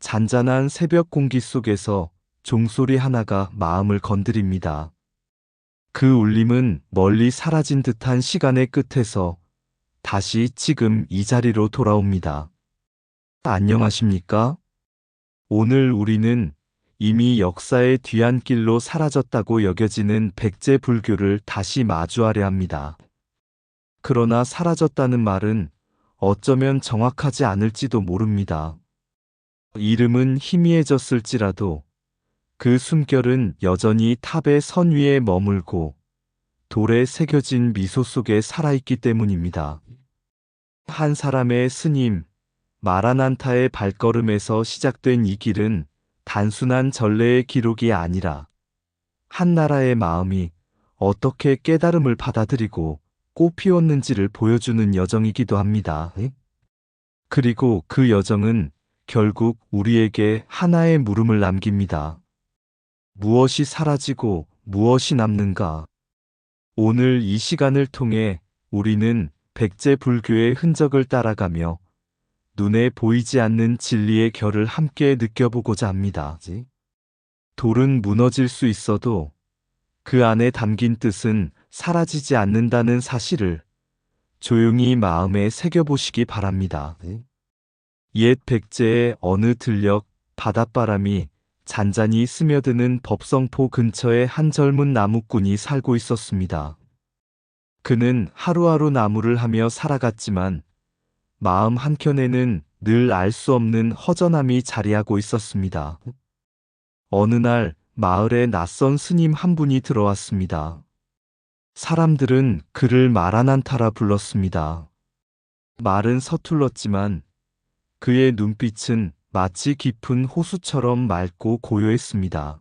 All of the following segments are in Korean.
잔잔한 새벽 공기 속에서 종소리 하나가 마음을 건드립니다. 그 울림은 멀리 사라진 듯한 시간의 끝에서 다시 지금 이 자리로 돌아옵니다. 안녕하십니까? 오늘 우리는 이미 역사의 뒤안길로 사라졌다고 여겨지는 백제 불교를 다시 마주하려 합니다. 그러나 사라졌다는 말은 어쩌면 정확하지 않을지도 모릅니다. 이름은 희미해졌을지라도 그 숨결은 여전히 탑의 선 위에 머물고 돌에 새겨진 미소 속에 살아있기 때문입니다. 한 사람의 스님, 마라난타의 발걸음에서 시작된 이 길은 단순한 전례의 기록이 아니라 한 나라의 마음이 어떻게 깨달음을 받아들이고 꽃 피웠는지를 보여주는 여정이기도 합니다. 그리고 그 여정은 결국 우리에게 하나의 물음을 남깁니다. 무엇이 사라지고 무엇이 남는가? 오늘 이 시간을 통해 우리는 백제 불교의 흔적을 따라가며 눈에 보이지 않는 진리의 결을 함께 느껴보고자 합니다. 돌은 무너질 수 있어도 그 안에 담긴 뜻은 사라지지 않는다는 사실을 조용히 마음에 새겨보시기 바랍니다. 옛 백제의 어느 들녘 바닷바람이 잔잔히 스며드는 법성포 근처에 한 젊은 나무꾼이 살고 있었습니다. 그는 하루하루 나무를 하며 살아갔지만 마음 한켠에는 늘 알 수 없는 허전함이 자리하고 있었습니다. 어느 날 마을에 낯선 스님 한 분이 들어왔습니다. 사람들은 그를 마라난타라 불렀습니다. 말은 서툴렀지만 그의 눈빛은 마치 깊은 호수처럼 맑고 고요했습니다.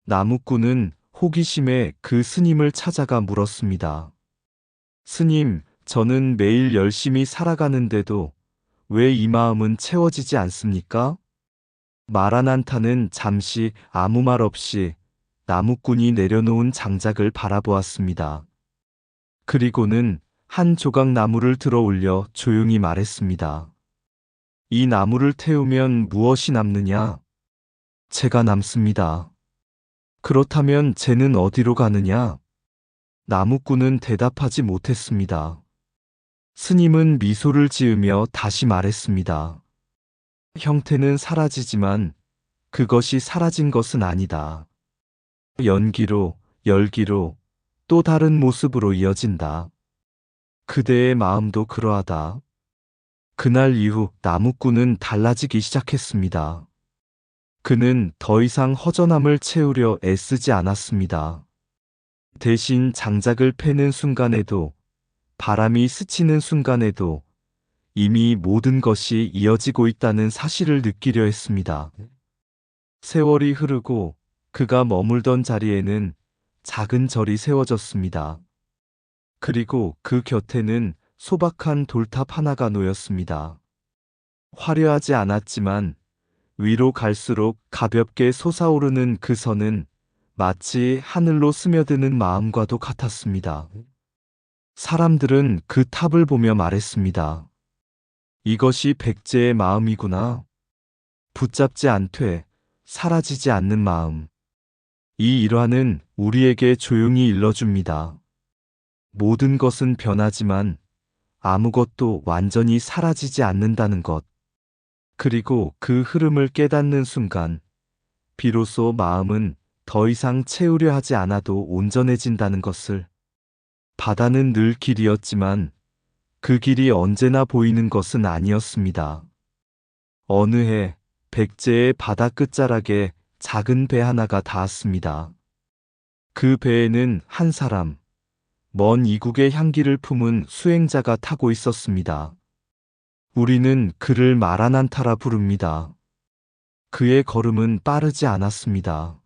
나무꾼은 호기심에 그 스님을 찾아가 물었습니다. 스님, 저는 매일 열심히 살아가는데도 왜 이 마음은 채워지지 않습니까? 마라난타는 잠시 아무 말 없이 나무꾼이 내려놓은 장작을 바라보았습니다. 그리고는 한 조각 나무를 들어 올려 조용히 말했습니다. 이 나무를 태우면 무엇이 남느냐? 재가 남습니다. 그렇다면 재는 어디로 가느냐? 나무꾼은 대답하지 못했습니다. 스님은 미소를 지으며 다시 말했습니다. 형태는 사라지지만 그것이 사라진 것은 아니다. 연기로, 열기로, 또 다른 모습으로 이어진다. 그대의 마음도 그러하다. 그날 이후 나무꾼은 달라지기 시작했습니다. 그는 더 이상 허전함을 채우려 애쓰지 않았습니다. 대신 장작을 패는 순간에도, 바람이 스치는 순간에도 이미 모든 것이 이어지고 있다는 사실을 느끼려 했습니다. 세월이 흐르고 그가 머물던 자리에는 작은 절이 세워졌습니다. 그리고 그 곁에는 소박한 돌탑 하나가 놓였습니다. 화려하지 않았지만 위로 갈수록 가볍게 솟아오르는 그 선은 마치 하늘로 스며드는 마음과도 같았습니다. 사람들은 그 탑을 보며 말했습니다. 이것이 백제의 마음이구나. 붙잡지 않되 사라지지 않는 마음. 이 일화는 우리에게 조용히 일러줍니다. 모든 것은 변하지만 아무것도 완전히 사라지지 않는다는 것. 그리고 그 흐름을 깨닫는 순간 비로소 마음은 더 이상 채우려 하지 않아도 온전해진다는 것을. 바다는 늘 길이었지만 그 길이 언제나 보이는 것은 아니었습니다. 어느 해 백제의 바다 끝자락에 작은 배 하나가 닿았습니다. 그 배에는 한 사람, 먼 이국의 향기를 품은 수행자가 타고 있었습니다. 우리는 그를 마라난타라 부릅니다. 그의 걸음은 빠르지 않았습니다.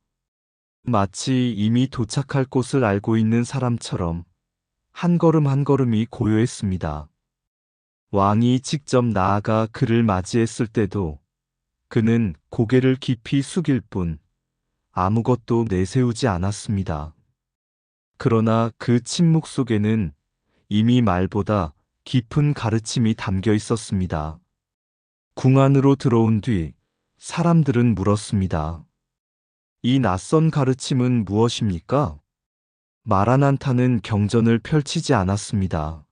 마치 이미 도착할 곳을 알고 있는 사람처럼 한 걸음 한 걸음이 고요했습니다. 왕이 직접 나아가 그를 맞이했을 때도 그는 고개를 깊이 숙일 뿐 아무것도 내세우지 않았습니다. 그러나 그 침묵 속에는 이미 말보다 깊은 가르침이 담겨 있었습니다. 궁 안으로 들어온 뒤 사람들은 물었습니다. 이 낯선 가르침은 무엇입니까? 마라난타는 경전을 펼치지 않았습니다.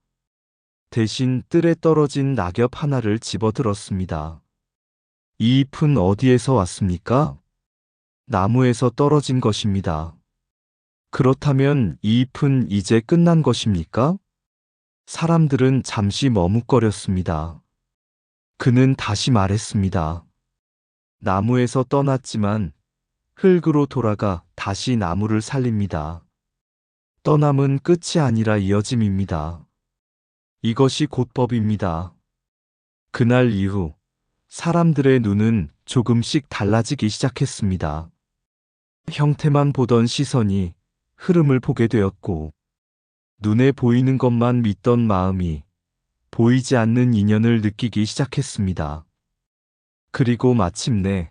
대신 뜰에 떨어진 낙엽 하나를 집어들었습니다. 이 잎은 어디에서 왔습니까? 나무에서 떨어진 것입니다. 그렇다면 이 잎은 이제 끝난 것입니까? 사람들은 잠시 머뭇거렸습니다. 그는 다시 말했습니다. 나무에서 떠났지만 흙으로 돌아가 다시 나무를 살립니다. 떠남은 끝이 아니라 이어짐입니다. 이것이 곧 법입니다. 그날 이후 사람들의 눈은 조금씩 달라지기 시작했습니다. 형태만 보던 시선이 흐름을 보게 되었고, 눈에 보이는 것만 믿던 마음이 보이지 않는 인연을 느끼기 시작했습니다. 그리고 마침내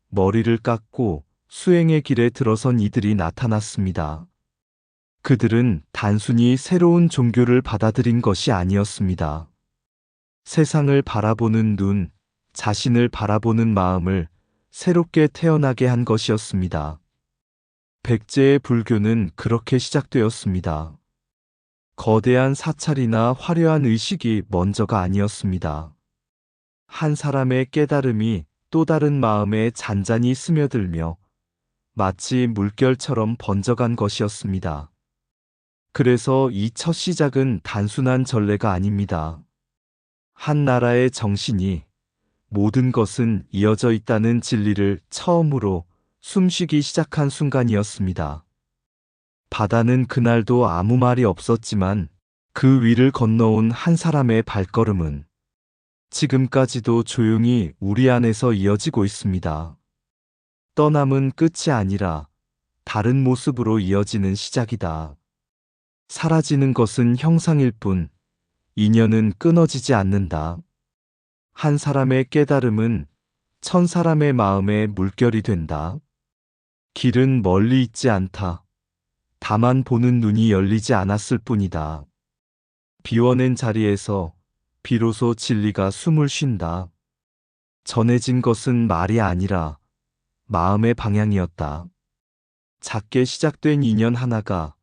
머리를 깎고 수행의 길에 들어선 이들이 나타났습니다. 그들은 단순히 새로운 종교를 받아들인 것이 아니었습니다. 세상을 바라보는 눈, 자신을 바라보는 마음을 새롭게 태어나게 한 것이었습니다. 백제의 불교는 그렇게 시작되었습니다. 거대한 사찰이나 화려한 의식이 먼저가 아니었습니다. 한 사람의 깨달음이 또 다른 마음에 잔잔히 스며들며 마치 물결처럼 번져간 것이었습니다. 그래서 이 첫 시작은 단순한 전례가 아닙니다. 한 나라의 정신이 모든 것은 이어져 있다는 진리를 처음으로 숨쉬기 시작한 순간이었습니다. 바다는 그날도 아무 말이 없었지만 그 위를 건너온 한 사람의 발걸음은 지금까지도 조용히 우리 안에서 이어지고 있습니다. 떠남은 끝이 아니라 다른 모습으로 이어지는 시작이다. 사라지는 것은 형상일 뿐, 인연은 끊어지지 않는다. 한 사람의 깨달음은 천 사람의 마음에 물결이 된다. 길은 멀리 있지 않다. 다만 보는 눈이 열리지 않았을 뿐이다. 비워낸 자리에서 비로소 진리가 숨을 쉰다. 전해진 것은 말이 아니라 마음의 방향이었다. 작게 시작된 인연 하나가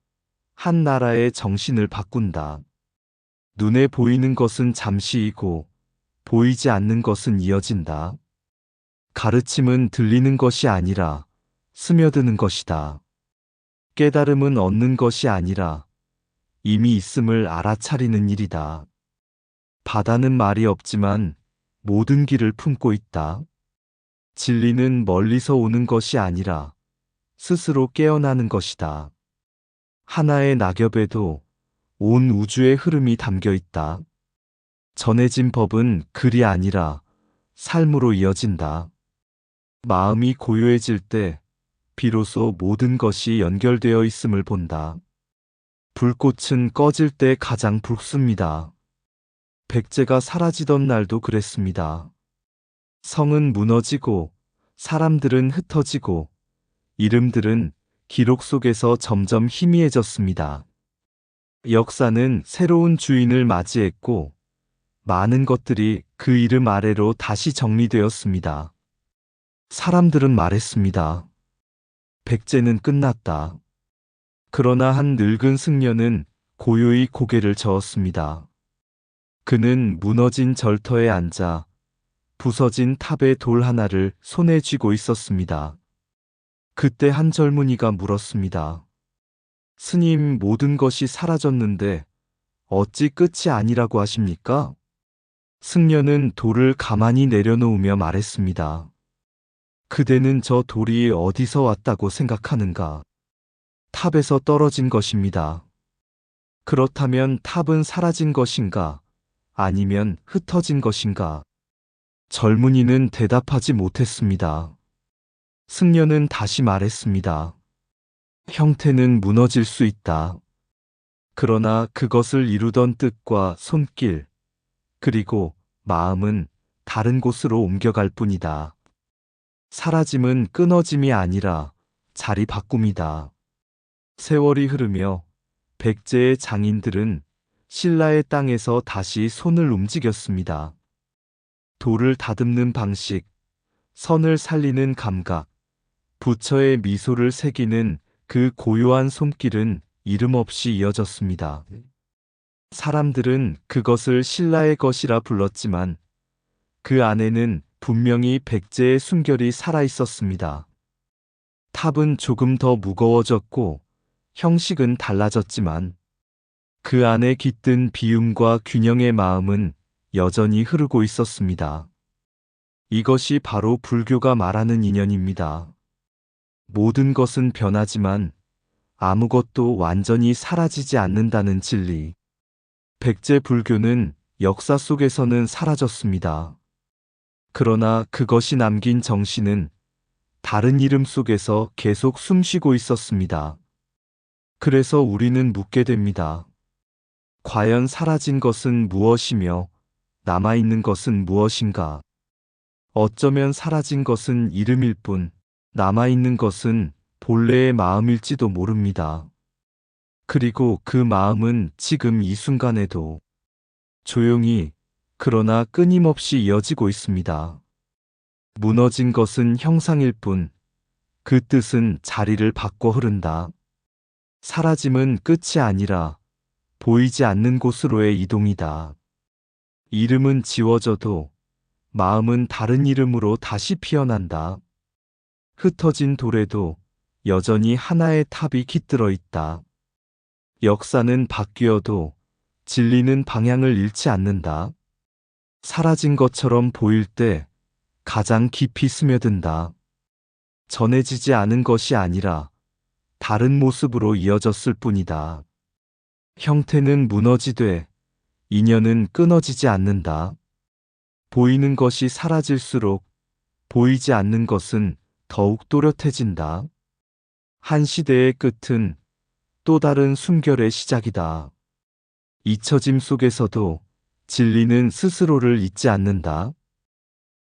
한 나라의 정신을 바꾼다. 눈에 보이는 것은 잠시이고 보이지 않는 것은 이어진다. 가르침은 들리는 것이 아니라 스며드는 것이다. 깨달음은 얻는 것이 아니라 이미 있음을 알아차리는 일이다. 바다는 말이 없지만 모든 길을 품고 있다. 진리는 멀리서 오는 것이 아니라 스스로 깨어나는 것이다. 하나의 낙엽에도 온 우주의 흐름이 담겨 있다. 전해진 법은 글이 아니라 삶으로 이어진다. 마음이 고요해질 때 비로소 모든 것이 연결되어 있음을 본다. 불꽃은 꺼질 때 가장 붉습니다. 백제가 사라지던 날도 그랬습니다. 성은 무너지고 사람들은 흩어지고 이름들은 기록 속에서 점점 희미해졌습니다. 역사는 새로운 주인을 맞이했고 많은 것들이 그 이름 아래로 다시 정리되었습니다. 사람들은 말했습니다. 백제는 끝났다. 그러나 한 늙은 승려는 고요히 고개를 저었습니다. 그는 무너진 절터에 앉아 부서진 탑의 돌 하나를 손에 쥐고 있었습니다. 그때 한 젊은이가 물었습니다. 스님, 모든 것이 사라졌는데 어찌 끝이 아니라고 하십니까? 승려는 돌을 가만히 내려놓으며 말했습니다. 그대는 저 돌이 어디서 왔다고 생각하는가? 탑에서 떨어진 것입니다. 그렇다면 탑은 사라진 것인가? 아니면 흩어진 것인가? 젊은이는 대답하지 못했습니다. 승려는 다시 말했습니다. 형태는 무너질 수 있다. 그러나 그것을 이루던 뜻과 손길, 그리고 마음은 다른 곳으로 옮겨갈 뿐이다. 사라짐은 끊어짐이 아니라 자리 바꿈이다. 세월이 흐르며 백제의 장인들은 신라의 땅에서 다시 손을 움직였습니다. 돌을 다듬는 방식, 선을 살리는 감각, 부처의 미소를 새기는 그 고요한 손길은 이름 없이 이어졌습니다. 사람들은 그것을 신라의 것이라 불렀지만 그 안에는 분명히 백제의 숨결이 살아 있었습니다. 탑은 조금 더 무거워졌고 형식은 달라졌지만 그 안에 깃든 비움과 균형의 마음은 여전히 흐르고 있었습니다. 이것이 바로 불교가 말하는 인연입니다. 모든 것은 변하지만 아무것도 완전히 사라지지 않는다는 진리. 백제 불교는 역사 속에서는 사라졌습니다. 그러나 그것이 남긴 정신은 다른 이름 속에서 계속 숨쉬고 있었습니다. 그래서 우리는 묻게 됩니다. 과연 사라진 것은 무엇이며 남아있는 것은 무엇인가? 어쩌면 사라진 것은 이름일 뿐, 남아있는 것은 본래의 마음일지도 모릅니다. 그리고 그 마음은 지금 이 순간에도 조용히, 그러나 끊임없이 이어지고 있습니다. 무너진 것은 형상일 뿐, 그 뜻은 자리를 바꿔 흐른다. 사라짐은 끝이 아니라 보이지 않는 곳으로의 이동이다. 이름은 지워져도 마음은 다른 이름으로 다시 피어난다. 흩어진 돌에도 여전히 하나의 탑이 깃들어 있다. 역사는 바뀌어도 진리는 방향을 잃지 않는다. 사라진 것처럼 보일 때 가장 깊이 스며든다. 전해지지 않은 것이 아니라 다른 모습으로 이어졌을 뿐이다. 형태는 무너지되 인연은 끊어지지 않는다. 보이는 것이 사라질수록 보이지 않는 것은 더욱 또렷해진다. 한 시대의 끝은 또 다른 숨결의 시작이다. 잊혀짐 속에서도 진리는 스스로를 잊지 않는다.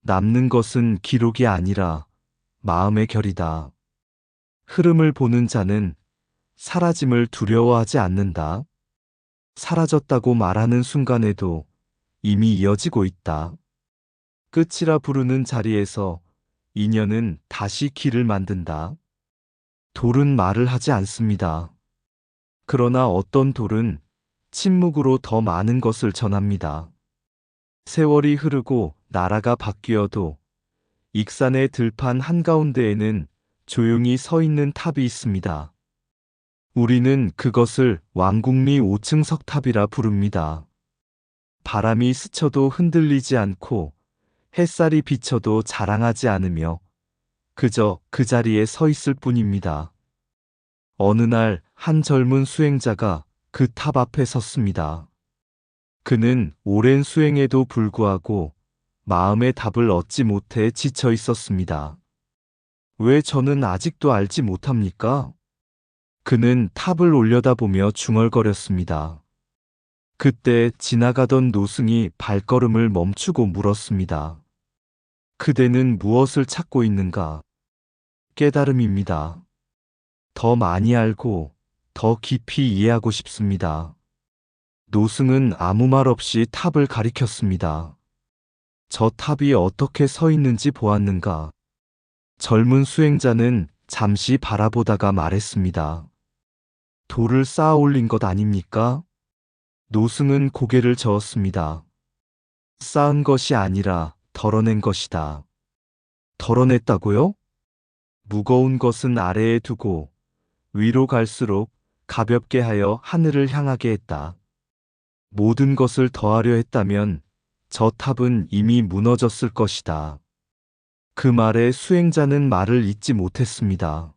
남는 것은 기록이 아니라 마음의 결이다. 흐름을 보는 자는 사라짐을 두려워하지 않는다. 사라졌다고 말하는 순간에도 이미 이어지고 있다. 끝이라 부르는 자리에서 인연은 다시 길을 만든다. 돌은 말을 하지 않습니다. 그러나 어떤 돌은 침묵으로 더 많은 것을 전합니다. 세월이 흐르고 나라가 바뀌어도 익산의 들판 한가운데에는 조용히 서 있는 탑이 있습니다. 우리는 그것을 왕궁리 5층 석탑이라 부릅니다. 바람이 스쳐도 흔들리지 않고 햇살이 비쳐도 자랑하지 않으며 그저 그 자리에 서 있을 뿐입니다. 어느 날 한 젊은 수행자가 그 탑 앞에 섰습니다. 그는 오랜 수행에도 불구하고 마음의 답을 얻지 못해 지쳐 있었습니다. 왜 저는 아직도 알지 못합니까? 그는 탑을 올려다보며 중얼거렸습니다. 그때 지나가던 노승이 발걸음을 멈추고 물었습니다. 그대는 무엇을 찾고 있는가? 깨달음입니다. 더 많이 알고 더 깊이 이해하고 싶습니다. 노승은 아무 말 없이 탑을 가리켰습니다. 저 탑이 어떻게 서 있는지 보았는가? 젊은 수행자는 잠시 바라보다가 말했습니다. 돌을 쌓아 올린 것 아닙니까? 노승은 고개를 저었습니다. 쌓은 것이 아니라 덜어낸 것이다. 덜어냈다고요? 무거운 것은 아래에 두고 위로 갈수록 가볍게 하여 하늘을 향하게 했다. 모든 것을 더하려 했다면 저 탑은 이미 무너졌을 것이다. 그 말에 수행자는 말을 잇지 못했습니다.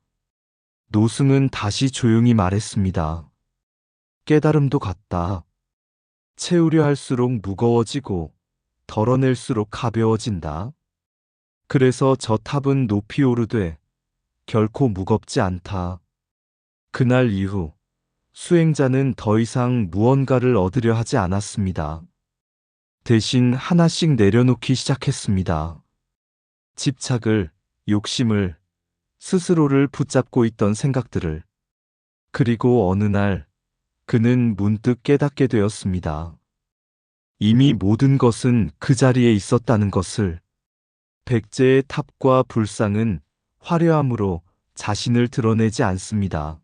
노승은 다시 조용히 말했습니다. 깨달음도 같다. 채우려 할수록 무거워지고 덜어낼수록 가벼워진다. 그래서 저 탑은 높이 오르되 결코 무겁지 않다. 그날 이후 수행자는 더 이상 무언가를 얻으려 하지 않았습니다. 대신 하나씩 내려놓기 시작했습니다. 집착을, 욕심을, 스스로를 붙잡고 있던 생각들을. 그리고 어느 날 그는 문득 깨닫게 되었습니다. 이미 모든 것은 그 자리에 있었다는 것을. 백제의 탑과 불상은 화려함으로 자신을 드러내지 않습니다.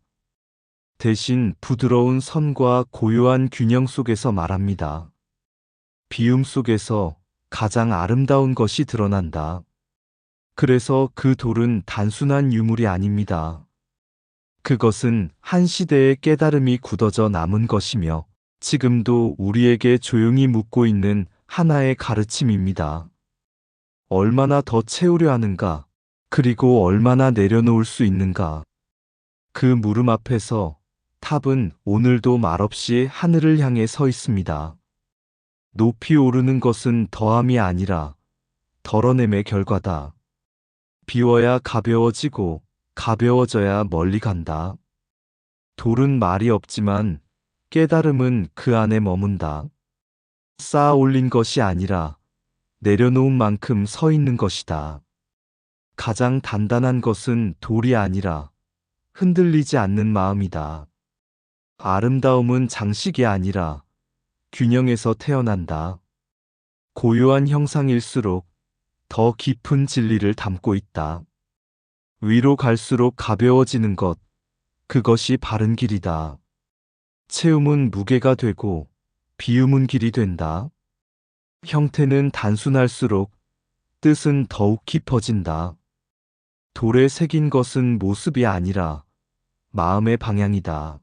대신 부드러운 선과 고요한 균형 속에서 말합니다. 비움 속에서 가장 아름다운 것이 드러난다. 그래서 그 돌은 단순한 유물이 아닙니다. 그것은 한 시대의 깨달음이 굳어져 남은 것이며 지금도 우리에게 조용히 묻고 있는 하나의 가르침입니다. 얼마나 더 채우려 하는가? 그리고 얼마나 내려놓을 수 있는가? 그 물음 앞에서 탑은 오늘도 말없이 하늘을 향해 서 있습니다. 높이 오르는 것은 더함이 아니라 덜어냄의 결과다. 비워야 가벼워지고 가벼워져야 멀리 간다. 돌은 말이 없지만 깨달음은 그 안에 머문다. 쌓아 올린 것이 아니라 내려놓은 만큼 서 있는 것이다. 가장 단단한 것은 돌이 아니라 흔들리지 않는 마음이다. 아름다움은 장식이 아니라 균형에서 태어난다. 고요한 형상일수록 더 깊은 진리를 담고 있다. 위로 갈수록 가벼워지는 것, 그것이 바른 길이다. 채움은 무게가 되고 비움은 길이 된다. 형태는 단순할수록 뜻은 더욱 깊어진다. 돌에 새긴 것은 모습이 아니라 마음의 방향이다.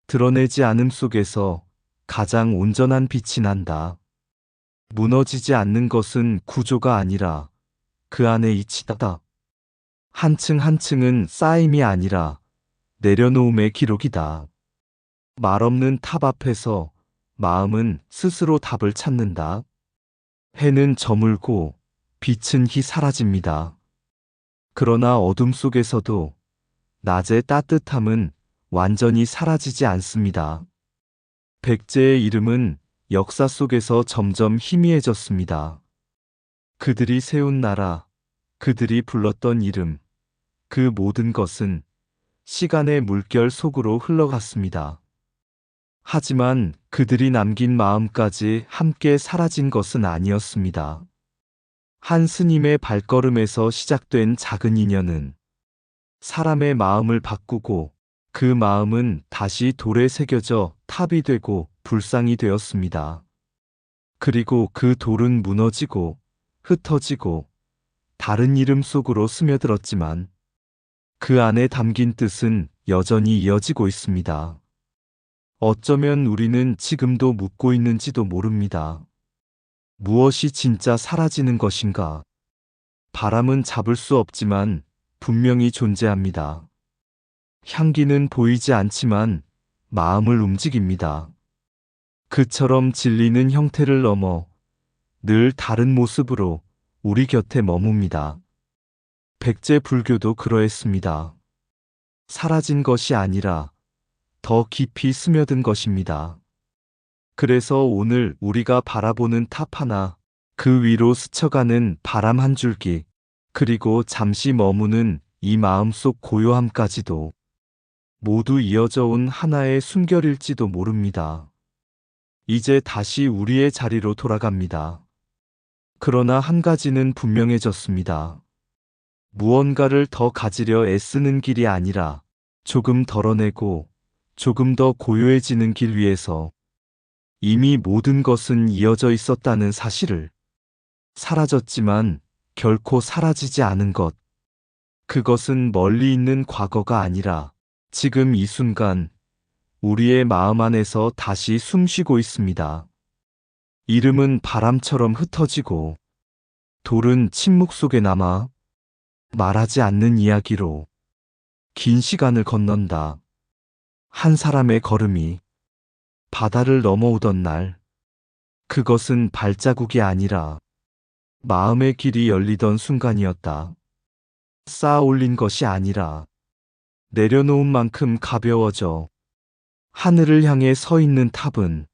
드러내지 않음 속에서 가장 온전한 빛이 난다. 무너지지 않는 것은 구조가 아니라 그 안에 이치다. 한 층 한 층은 쌓임이 아니라 내려놓음의 기록이다. 말없는 탑 앞에서 마음은 스스로 답을 찾는다. 해는 저물고 빛은 히 사라집니다. 그러나 어둠 속에서도 낮의 따뜻함은 완전히 사라지지 않습니다. 백제의 이름은 역사 속에서 점점 희미해졌습니다. 그들이 세운 나라, 그들이 불렀던 이름, 그 모든 것은 시간의 물결 속으로 흘러갔습니다. 하지만 그들이 남긴 마음까지 함께 사라진 것은 아니었습니다. 한 스님의 발걸음에서 시작된 작은 인연은 사람의 마음을 바꾸고 그 마음은 다시 돌에 새겨져 탑이 되고 불상이 되었습니다. 그리고 그 돌은 무너지고 흩어지고 다른 이름 속으로 스며들었지만 그 안에 담긴 뜻은 여전히 이어지고 있습니다. 어쩌면 우리는 지금도 묻고 있는지도 모릅니다. 무엇이 진짜 사라지는 것인가? 바람은 잡을 수 없지만 분명히 존재합니다. 향기는 보이지 않지만 마음을 움직입니다. 그처럼 진리는 형태를 넘어 늘 다른 모습으로 우리 곁에 머뭅니다. 백제 불교도 그러했습니다. 사라진 것이 아니라 더 깊이 스며든 것입니다. 그래서 오늘 우리가 바라보는 탑 하나, 그 위로 스쳐가는 바람 한 줄기, 그리고 잠시 머무는 이 마음속 고요함까지도 모두 이어져 온 하나의 숨결일지도 모릅니다. 이제 다시 우리의 자리로 돌아갑니다. 그러나 한 가지는 분명해졌습니다. 무언가를 더 가지려 애쓰는 길이 아니라 조금 덜어내고 조금 더 고요해지는 길 위에서 이미 모든 것은 이어져 있었다는 사실을, 사라졌지만 결코 사라지지 않은 것, 그것은 멀리 있는 과거가 아니라 지금 이 순간 우리의 마음 안에서 다시 숨쉬고 있습니다. 이름은 바람처럼 흩어지고 돌은 침묵 속에 남아 말하지 않는 이야기로 긴 시간을 건넌다. 한 사람의 걸음이 바다를 넘어오던 날, 그것은 발자국이 아니라 마음의 길이 열리던 순간이었다. 쌓아 올린 것이 아니라 내려놓은 만큼 가벼워져 하늘을 향해 서 있는 탑은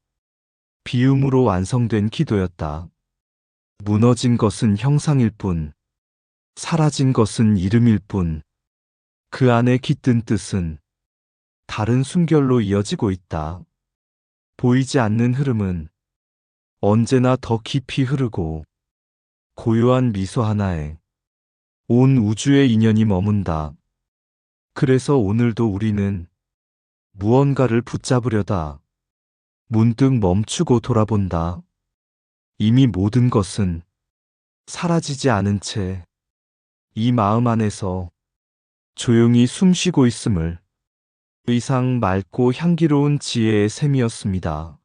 비움으로 완성된 기도였다. 무너진 것은 형상일 뿐, 사라진 것은 이름일 뿐, 그 안에 깃든 뜻은 다른 숨결로 이어지고 있다. 보이지 않는 흐름은 언제나 더 깊이 흐르고 고요한 미소 하나에 온 우주의 인연이 머문다. 그래서 오늘도 우리는 무언가를 붙잡으려다 문득 멈추고 돌아본다. 이미 모든 것은 사라지지 않은 채 이 마음 안에서 조용히 숨쉬고 있음을. 의상 맑고 향기로운 지혜의 샘이었습니다.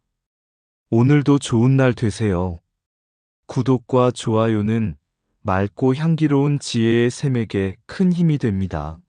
오늘도 좋은 날 되세요. 구독과 좋아요는 맑고 향기로운 지혜의 샘에게 큰 힘이 됩니다.